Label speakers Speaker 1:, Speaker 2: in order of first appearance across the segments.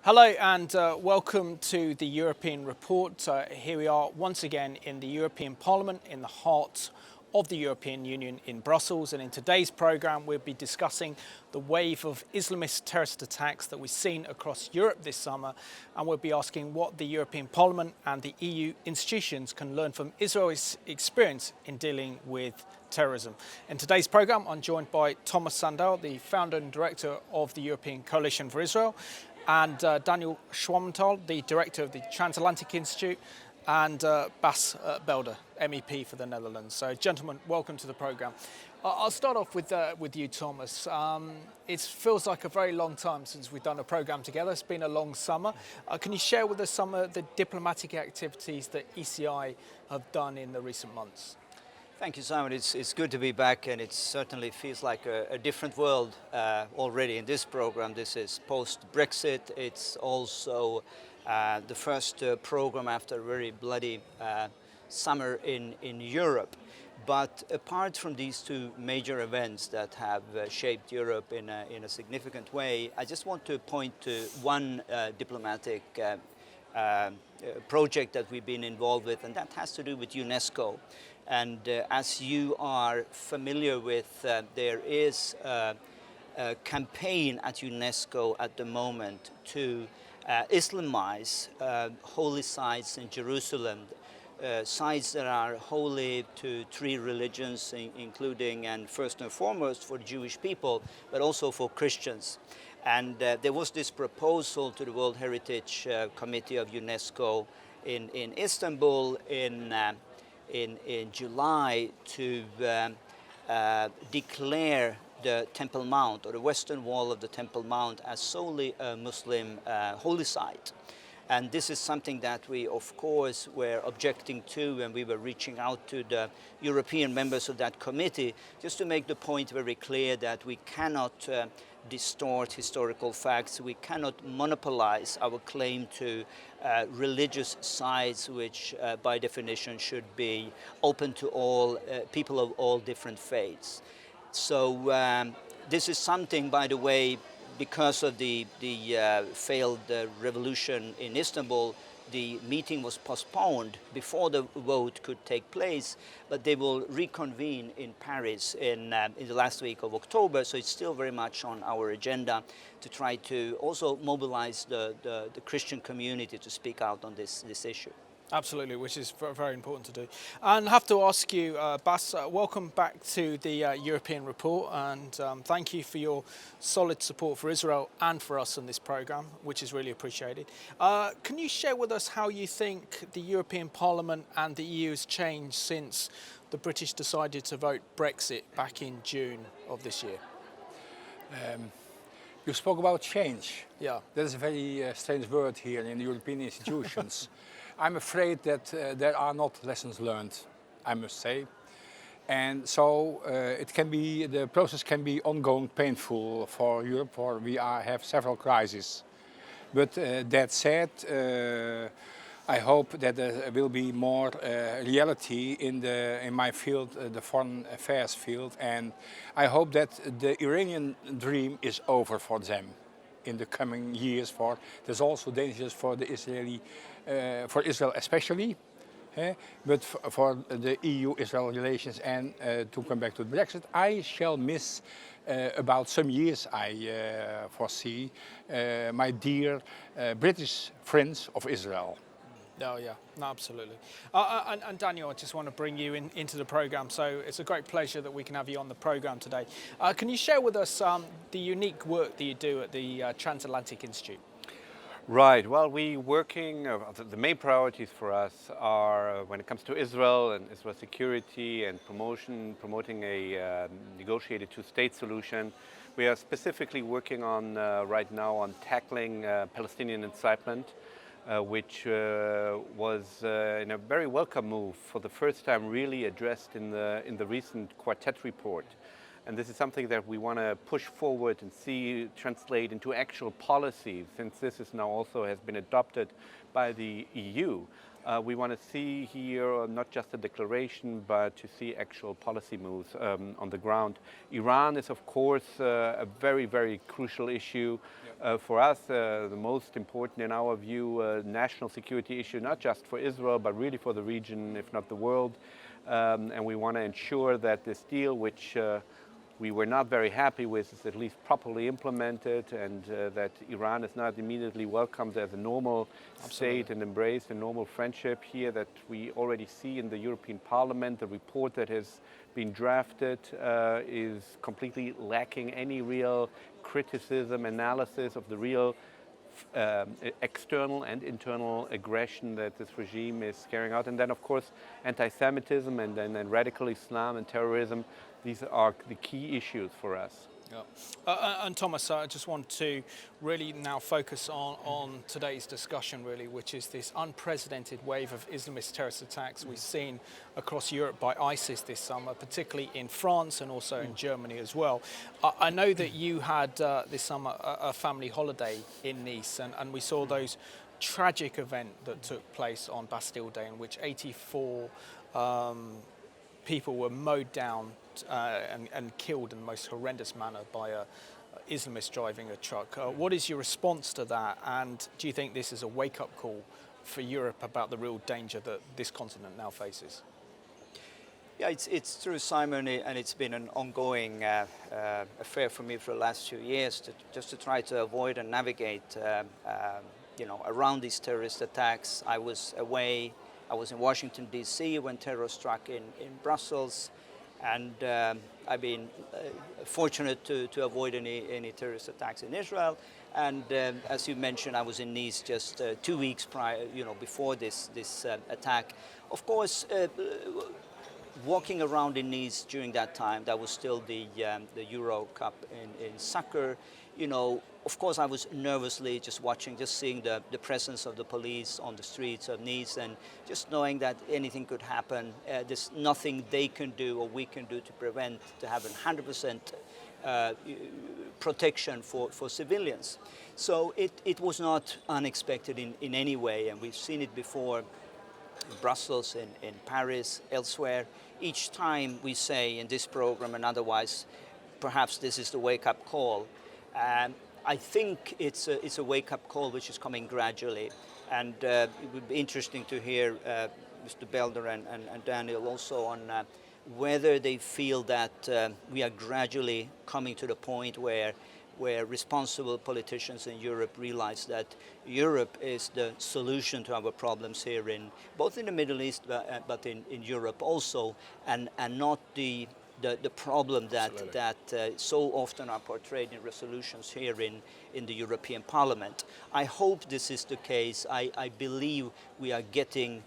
Speaker 1: Hello and welcome to the European Report. Here we are once again in the European Parliament in the heart of the European Union in Brussels, and in today's programme we'll be discussing the wave of Islamist terrorist attacks that we've seen across Europe this summer, and we'll be asking what the European Parliament and the EU institutions can learn from Israel's experience in dealing with terrorism. In today's programme I'm joined by Tomas Sandell, the founder and director of the European Coalition for Israel, and Daniel Schwammenthal, the director of the Transatlantic Institute, and Bas Belder, MEP for the Netherlands. So, gentlemen, welcome to the programme. I'll start off with you, Thomas. It feels like a very long time since we've done a programme together. It's been a long summer. Can you share with us some of the diplomatic activities that ECI have done in the recent months?
Speaker 2: Thank you, Simon. It's good to be back, and it certainly feels like a different world already in this program. This is post-Brexit. It's also the first program after a very bloody summer in Europe. But apart from these two major events that have shaped Europe in a significant way, I just want to point to one diplomatic project that we've been involved with, and that has to do with UNESCO. And as you are familiar with, there is a campaign at UNESCO at the moment to Islamize holy sites in Jerusalem, sites that are holy to three religions, including and first and foremost for Jewish people, but also for Christians. And there was this proposal to the World Heritage Committee of UNESCO in Istanbul in July to declare the Temple Mount, or the western wall of the Temple Mount, as solely a Muslim holy site. And this is something that we, of course, were objecting to, and we were reaching out to the European members of that committee just to make the point very clear that we cannot distort historical facts. We cannot monopolize our claim to religious sites, which by definition should be open to all people of all different faiths. So this is something, by the way, because of the failed revolution in Istanbul, the meeting was postponed before the vote could take place, but they will reconvene in Paris in the last week of October, so it's still very much on our agenda to try to also mobilize the Christian community to speak out on this issue.
Speaker 1: Absolutely, which is very important to do. And I have to ask you, Bas, welcome back to the European Report, and thank you for your solid support for Israel and for us on this programme, which is really appreciated. Can you share with us how you think the European Parliament and the EU has changed since the British decided to vote Brexit back in June of this year?
Speaker 3: You spoke about change.
Speaker 1: Yeah.
Speaker 3: That is a very strange word here in the European institutions. I'm afraid that there are not lessons learned, I must say. And so the process can be ongoing painful for Europe, for we have several crises. But that said, I hope that there will be more reality in my field, the foreign affairs field, and I hope that the Iranian dream is over for them in the coming years. For there's also dangers for the for Israel especially, but for the EU-Israel relations. And to come back to Brexit, I shall miss about some years, I foresee, my dear British friends of Israel.
Speaker 1: Oh yeah, no, absolutely. And Daniel, I just want to bring you into the programme, so it's a great pleasure that we can have you on the programme today. Can you share with us the unique work that you do at the Transatlantic Institute?
Speaker 4: Right. Well, the main priorities for us are when it comes to Israel and Israel security and promoting a negotiated two-state solution. We are specifically working on right now on tackling Palestinian incitement, which was in a very welcome move for the first time really addressed in the recent Quartet report. And this is something that we want to push forward and see translate into actual policies, since this is now also has been adopted by the EU. We want to see here not just a declaration, but to see actual policy moves on the ground. Iran is, of course, a very, very crucial issue for us, the most important in our view, national security issue, not just for Israel, but really for the region, if not the world. And we want to ensure that this deal, which we were not very happy with, is at least properly implemented, and that Iran is not immediately welcomed as a normal state and embraced a normal friendship here that we already see in the European Parliament. The report that has been drafted is completely lacking any real criticism, analysis of the real external and internal aggression that this regime is carrying out. And then, of course, anti-Semitism and then radical Islam and terrorism. These are the key issues for us.
Speaker 1: Yeah. And Tomas, I just want to really now focus on today's discussion, really, which is this unprecedented wave of Islamist terrorist attacks we've seen across Europe by ISIS this summer, particularly in France and also in Germany as well. I know that you had this summer a family holiday in Nice, and we saw those tragic events that took place on Bastille Day, in which 84 people were mowed down and killed in the most horrendous manner by a Islamist driving a truck. What is your response to that, and do you think this is a wake-up call for Europe about the real danger that this continent now faces?
Speaker 2: Yeah, it's true, Simon, and it's been an ongoing affair for me for the last few years, just to try to avoid and navigate around these terrorist attacks. I was away. I was in Washington, D.C. when terror struck in Brussels, and I've been fortunate to avoid any terrorist attacks in Israel. And as you mentioned, I was in Nice just 2 weeks prior, before this attack. Of course, walking around in Nice during that time, that was still the Euro Cup in soccer. Of course, I was nervously just watching, just seeing the presence of the police on the streets of Nice, and just knowing that anything could happen. There's nothing they can do or we can do to prevent, to have 100% protection for civilians. So it was not unexpected in any way, and we've seen it before in Brussels, in Paris, elsewhere. Each time we say in this program and otherwise, perhaps this is the wake-up call. I think it's a wake-up call which is coming gradually, and it would be interesting to hear Mr. Belder and Daniel also on whether they feel that we are gradually coming to the point where responsible politicians in Europe realize that Europe is the solution to our problems here, both in the Middle East but in Europe also, and not the problem that so often are portrayed in resolutions here in the European Parliament. I hope this is the case. I believe we are getting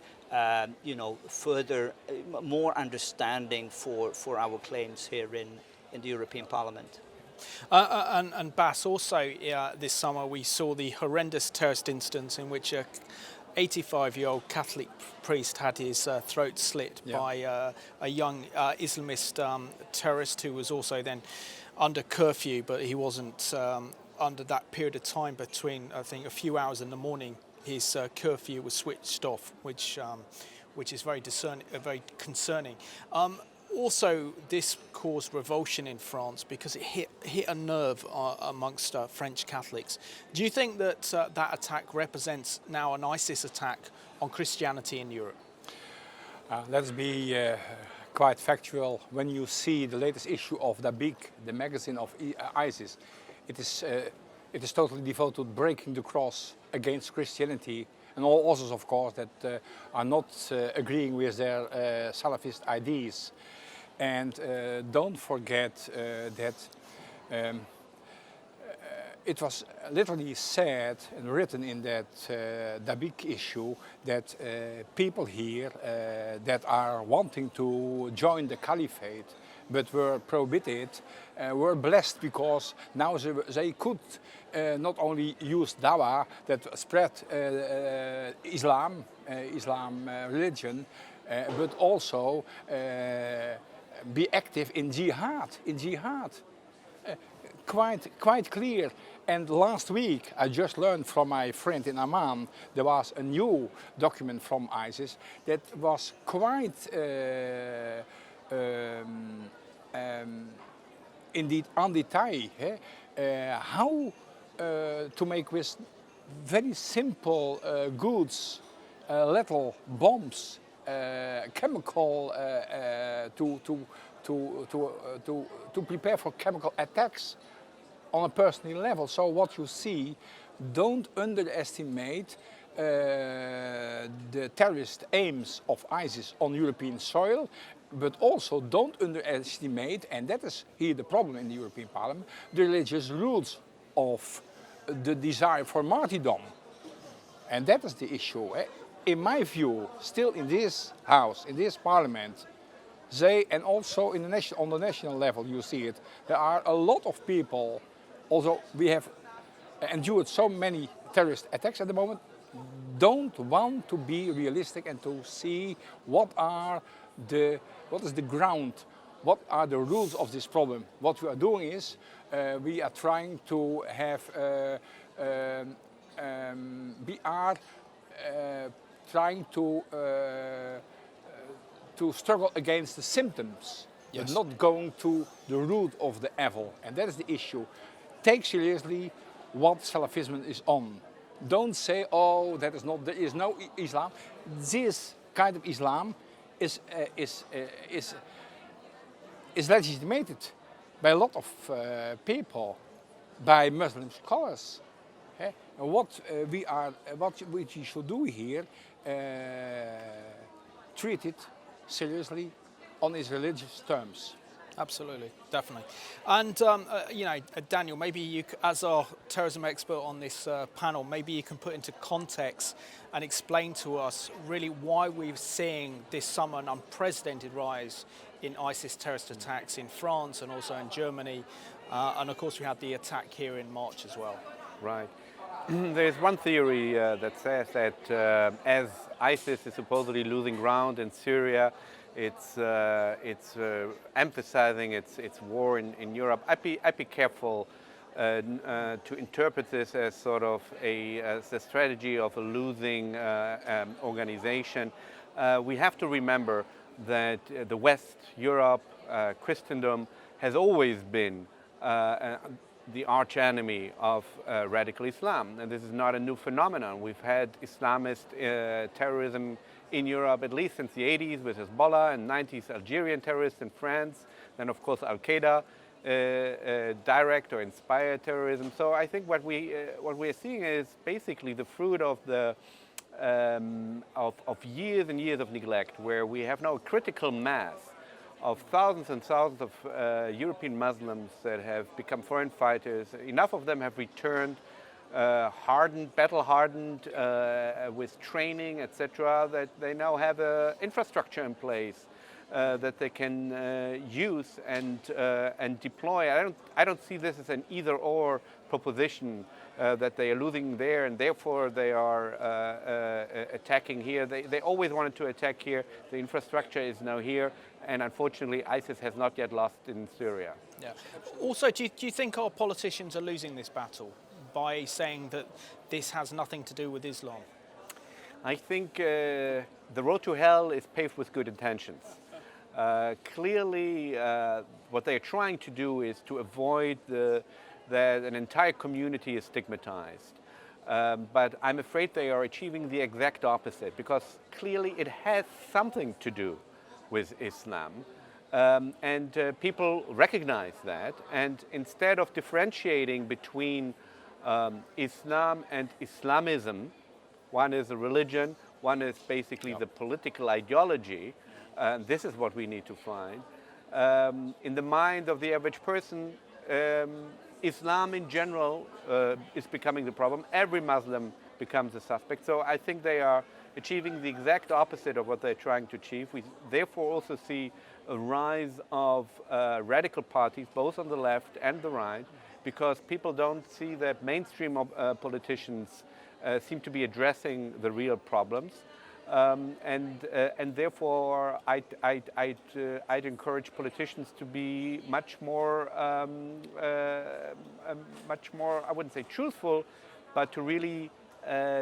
Speaker 2: further, more understanding for our claims here in the European Parliament.
Speaker 1: And Bas, also this summer we saw the horrendous terrorist incidents in which 85-year-old Catholic priest had his throat slit by a young Islamist terrorist who was also then under curfew, but he wasn't under that period of time between, I think, a few hours in the morning. His curfew was switched off, which is very concerning. Also, this caused revulsion in France because it hit a nerve amongst French Catholics. Do you think that that attack represents now an ISIS attack on Christianity in Europe?
Speaker 3: Let's be quite factual. When you see the latest issue of the magazine of ISIS, it is totally devoted to breaking the cross against Christianity and all others, of course, that are not agreeing with their Salafist ideas. And don't forget that it was literally said and written in that big issue that people here that are wanting to join the caliphate but were prohibited were blessed, because now they could not only use dawah that spread Islam religion, but also be active in jihad. Quite clear. And last week I just learned from my friend in Amman there was a new document from ISIS that was quite indeed en detail how to make with very simple goods, lethal bombs, chemical to prepare for chemical attacks on a personal level. So what you see, don't underestimate the terrorist aims of ISIS on European soil, but also don't underestimate, and that is here the problem in the European Parliament, the religious roots of the desire for martyrdom. And that is the issue. In my view, still in this house, in this parliament, they, and also in the on the national level you see it, there are a lot of people, although we have endured so many terrorist attacks at the moment, don't want to be realistic and to see what is the ground, what are the rules of this problem. What we are doing is we are trying to have, we are trying to struggle against the symptoms, yes, but not going to the root of the evil, and that is the issue. Take seriously what Salafism is on. Don't say, oh, that is not, there is no Islam. This kind of Islam is legitimated by a lot of people, by Muslim scholars. And what we should do here, treat it seriously on its religious terms.
Speaker 1: Absolutely, definitely. And, you know, Daniel, maybe you, as our terrorism expert on this panel, maybe you can put into context and explain to us really why we're seeing this summer an unprecedented rise in ISIS terrorist attacks in France and also in Germany. And of course, we had the attack here in March as well.
Speaker 4: Right. There's one theory that says that as ISIS is supposedly losing ground in Syria, it's emphasizing its war in Europe. I'd be careful to interpret this as sort of a strategy of a losing organization. We have to remember that the West, Europe, Christendom has always been the arch enemy of radical Islam, and this is not a new phenomenon. We've had Islamist terrorism in Europe at least since the 80s with Hezbollah, and 90s Algerian terrorists in France, then of course Al-Qaeda, direct or inspired terrorism. So I think what we're seeing is basically the fruit of the of years and years of neglect, where we have now a critical mass of thousands and thousands of European Muslims that have become foreign fighters. Enough of them have returned hardened, battle-hardened, with training, etc., that they now have an infrastructure in place that they can use and deploy. I don't see this as an either-or proposition that they are losing there and therefore they are attacking here. They always wanted to attack here. The infrastructure is now here, and unfortunately ISIS has not yet lost in Syria.
Speaker 1: Yeah. Also, do you think our politicians are losing this battle by saying that this has nothing to do with Islam?
Speaker 4: I think the road to hell is paved with good intentions. Clearly, what they're trying to do is to avoid that an entire community is stigmatized. But I'm afraid they are achieving the exact opposite, because clearly it has something to do with Islam. And people recognize that, and instead of differentiating between Islam and Islamism, one is a religion, one is basically the political ideology. This is what we need to find. In the mind of the average person, Islam in general is becoming the problem. Every Muslim becomes a suspect. So I think they are achieving the exact opposite of what they're trying to achieve. We therefore also see a rise of radical parties, both on the left and the right, because people don't see that mainstream politicians seem to be addressing the real problems. And therefore I'd encourage politicians to be much more, I wouldn't say truthful, but to really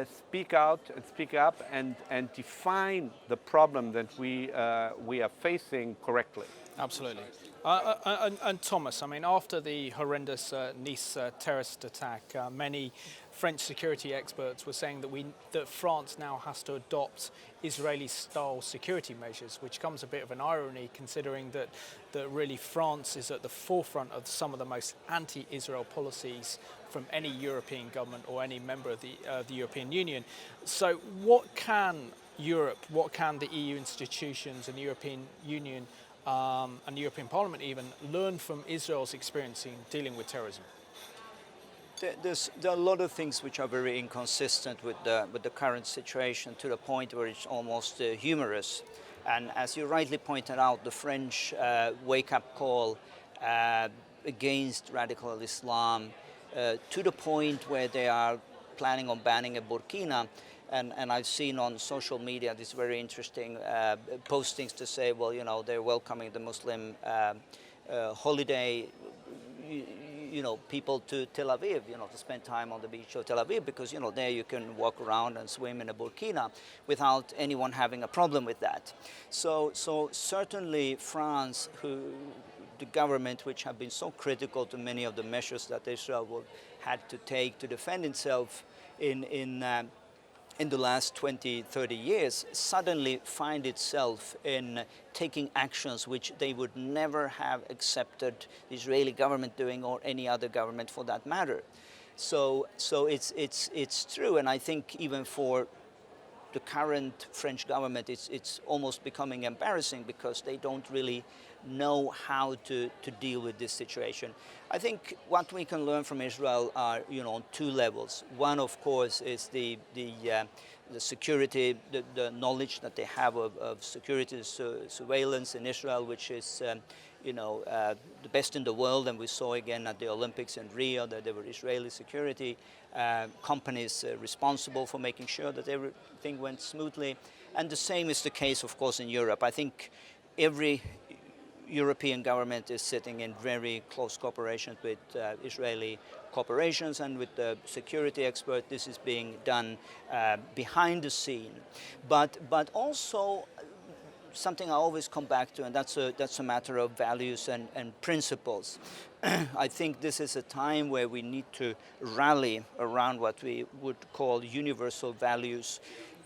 Speaker 4: speak out and speak up and define the problem that we are facing correctly.
Speaker 1: Absolutely. And Thomas, I mean, after the horrendous Nice terrorist attack, many French security experts were saying that France now has to adopt Israeli-style security measures, which comes a bit of an irony considering that really France is at the forefront of some of the most anti-Israel policies from any European government or any member of the European Union. So what can Europe, what can the EU institutions and the European Union and the European Parliament even learn from Israel's experience in dealing with terrorism?
Speaker 2: There are a lot of things which are very inconsistent with the current situation, to the point where it's almost humorous. And as you rightly pointed out, the French wake-up call against radical Islam, to the point where they are planning on banning a burkina. And I've seen on social media these very interesting postings to say, well, you know, they're welcoming the Muslim holiday, you know, people to Tel Aviv, you know, to spend time on the beach of Tel Aviv, because, you know, there you can walk around and swim in a burkina without anyone having a problem with that. So certainly France, the government, which have been so critical to many of the measures that Israel had to take to defend itself in the last 20, 30 years, suddenly find itself in taking actions which they would never have accepted the Israeli government doing, or any other government for that matter. So it's true, and I think even for the current French government, it's almost becoming embarrassing, because they don't really know how to deal with this situation. I think what we can learn from Israel are, you know, on two levels. One, of course, is the security, the knowledge that they have of security surveillance in Israel, which is, you know, the best in the world. And we saw again at the Olympics in Rio that there were Israeli security companies responsible for making sure that everything went smoothly. And the same is the case, of course, in Europe. I think every European government is sitting in very close cooperation with Israeli corporations and with the security expert. This is being done behind the scene, but also something I always come back to, and that's a matter of values and principles. I think this is a time where we need to rally around what we would call universal values.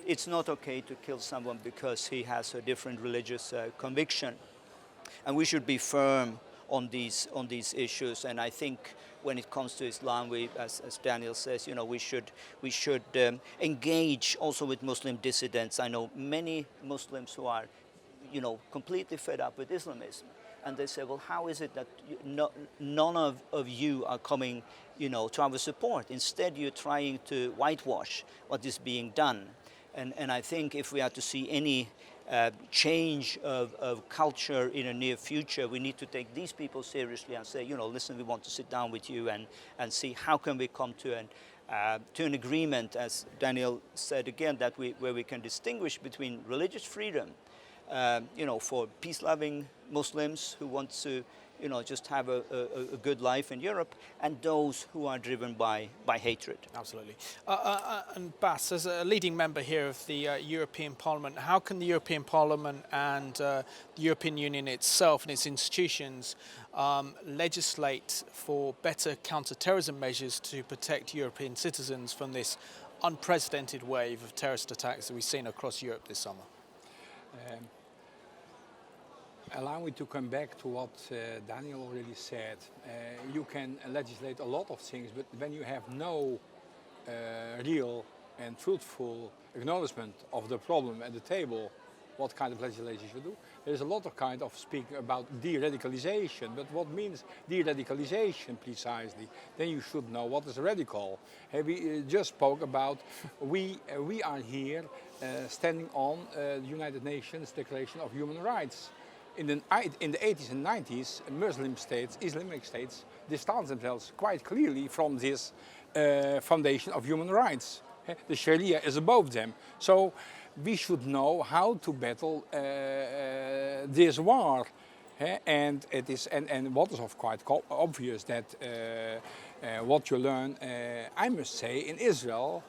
Speaker 2: It's not okay to kill someone because he has a different religious conviction. And we should be firm on these issues. And I think when it comes to Islam, we, as Daniel says, you know, we should engage also with Muslim dissidents. I know many Muslims who are, you know, completely fed up with Islamism, and they say, well, how is it that none of you are coming, you know, to our support? Instead, you're trying to whitewash what is being done. And I think if we are to see any change of culture in a near future, we need to take these people seriously and say, you know, listen, we want to sit down with you and see how can we come to an agreement, as Daniel said again, that where we can distinguish between religious freedom, you know, for peace-loving Muslims who want to, you know, just have a good life in Europe, and those who are driven by hatred.
Speaker 1: Absolutely. And Bas, as a leading member here of the European Parliament, how can the European Parliament and the European Union itself and its institutions legislate for better counter-terrorism measures to protect European citizens from this unprecedented wave of terrorist attacks that we've seen across Europe this summer?
Speaker 3: Allow me to come back to what Daniel already said. You can legislate a lot of things, but when you have no real and truthful acknowledgement of the problem at the table, what kind of legislation you do? There's a lot of kind of speaking about de-radicalization, but what means de-radicalization precisely? Then you should know what is radical. We just spoke about we are here standing on the United Nations Declaration of Human Rights. In the 80s and 90s, Muslim states, Islamic states, distanced themselves quite clearly from this foundation of human rights. The Sharia is above them. So we should know how to battle this war. And it is, and what is of quite obvious that what you learn, I must say, in Israel,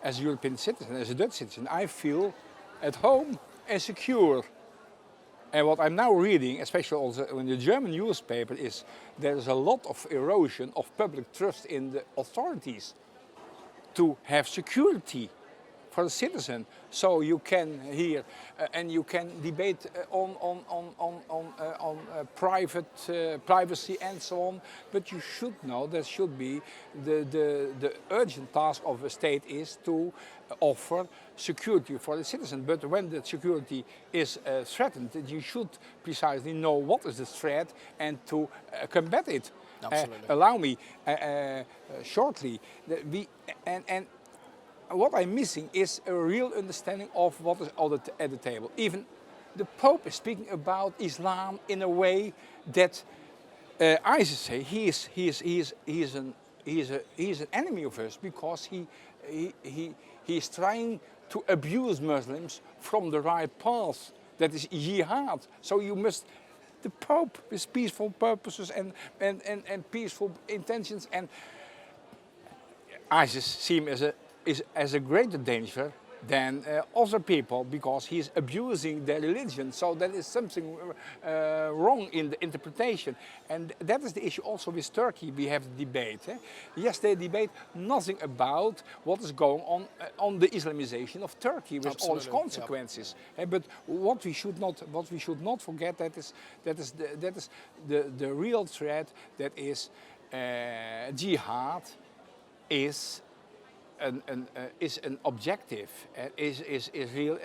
Speaker 3: as a European citizen, as a Dutch citizen, I feel at home and secure. And what I'm now reading, especially also in the German newspaper, is there is a lot of erosion of public trust in the authorities to have security for the citizen. So you can hear and you can debate on private privacy and so on. But you should know that should be the urgent task of a state is to offer security for the citizen. But when the security is threatened, you should precisely know what is the threat and to combat it. Allow me shortly. What I'm missing is a real understanding of what is at the table. Even the Pope is speaking about Islam in a way that ISIS say he is an enemy of us because he is trying to abuse Muslims from the right path. That is jihad. So you must. The Pope with peaceful purposes and peaceful intentions, and ISIS seem as a greater danger than other people because he is abusing their religion. So that is something wrong in the interpretation. And that is the issue also with Turkey. We have the debate. Yes, they debate nothing about what is going on the Islamization of Turkey with all its consequences. But what we should not forget that is the real threat. That is jihad is an objective, is real,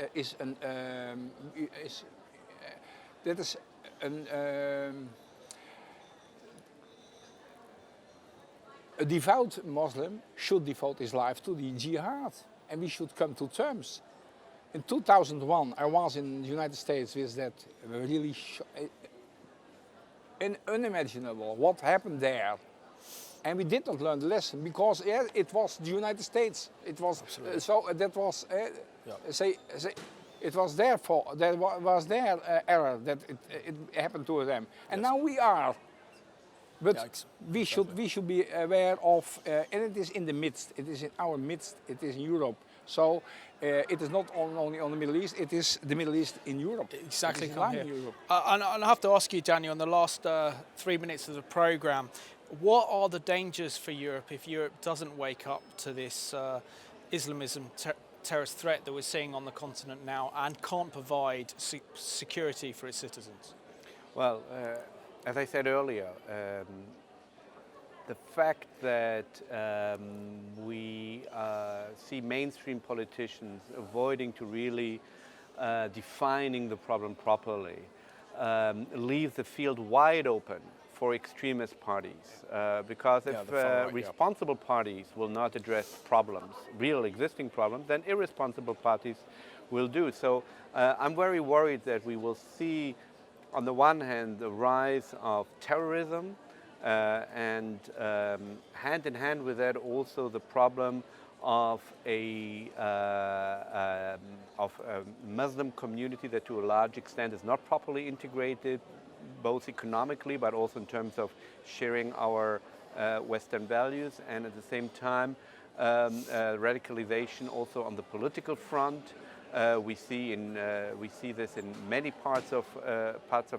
Speaker 3: that is a devout Muslim should devote his life to the jihad, and we should come to terms. In 2001, I was in the United States with that really unimaginable what happened there. And we did not learn the lesson because it was the United States. It was so that was it was their fault. That was their error that it happened to them. And now we are. But we should be aware of, and it is in the midst. It is in our midst. It is in Europe. So it is not only on the Middle East. It is the Middle East in Europe.
Speaker 1: Exactly.
Speaker 3: Europe.
Speaker 1: And I have to ask you, Daniel, in the last 3 minutes of the programme, what are the dangers for Europe if Europe doesn't wake up to this Islamism terrorist threat that we're seeing on the continent now and can't provide security for its citizens?
Speaker 4: Well, as I said earlier, the fact that we see mainstream politicians avoiding to really defining the problem properly leaves the field wide open for extremist parties, because if responsible parties will not address problems, real existing problems, then irresponsible parties will do. So I'm very worried that we will see, on the one hand, the rise of terrorism, and hand in hand with that also the problem of a Muslim community that to a large extent is not properly integrated, both economically but also in terms of sharing our Western values, and at the same time radicalization also on the political front. We see this in many parts of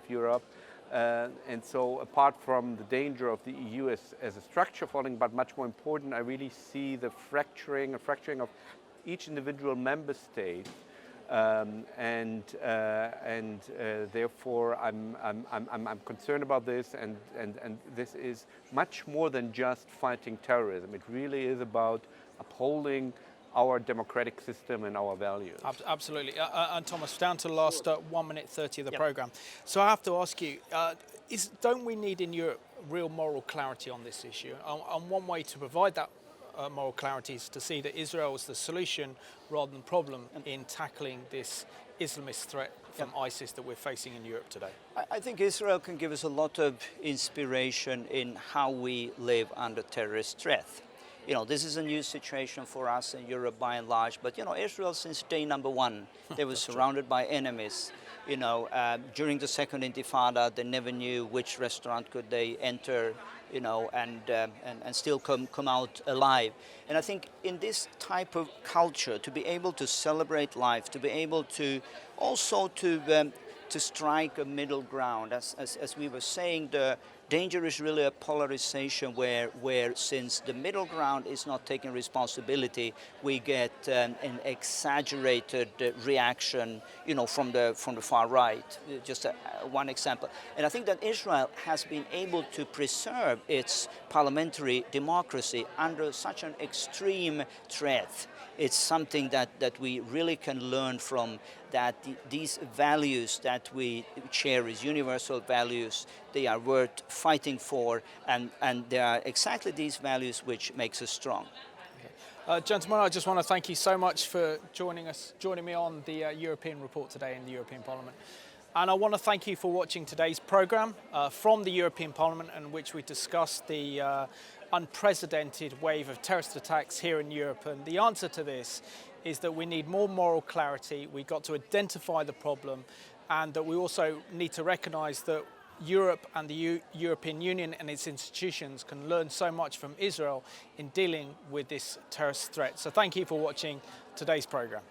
Speaker 4: Europe, and so apart from the danger of the EU as a structure falling, but much more important, I really see the fracturing of each individual member state. And therefore I'm concerned about this, and this is much more than just fighting terrorism. It really is about upholding our democratic system and our values.
Speaker 1: Absolutely. And Tomas, down to the last 1 minute 30 of the programme. So I have to ask you, don't we need in Europe real moral clarity on this issue? And one way to provide that moral clarity is to see that Israel is the solution rather than problem in tackling this Islamist threat from ISIS that we're facing in Europe today.
Speaker 2: I think Israel can give us a lot of inspiration in how we live under terrorist threat. This is a new situation for us in Europe by and large, but Israel since day number one, they were surrounded by enemies. During the Second Intifada, they never knew which restaurant could they enter, and still come out alive. And I think in this type of culture, to be able to celebrate life, to be able to also to strike a middle ground, as we were saying, the danger is really a polarization where since the middle ground is not taking responsibility, we get an exaggerated reaction, from the far right. Just one example. And I think that Israel has been able to preserve its parliamentary democracy under such an extreme threat. It's something that we really can learn from, that these values that we cherish, universal values, they are worth fighting for, and they are exactly these values which makes us strong.
Speaker 1: Gentlemen, I just want to thank you so much for joining me on the European Report today in the European Parliament. And I want to thank you for watching today's programme from the European Parliament, in which we discussed the unprecedented wave of terrorist attacks here in Europe. And the answer to this is that we need more moral clarity. We've got to identify the problem, and that we also need to recognise that Europe and the European Union and its institutions can learn so much from Israel in dealing with this terrorist threat. So thank you for watching today's programme.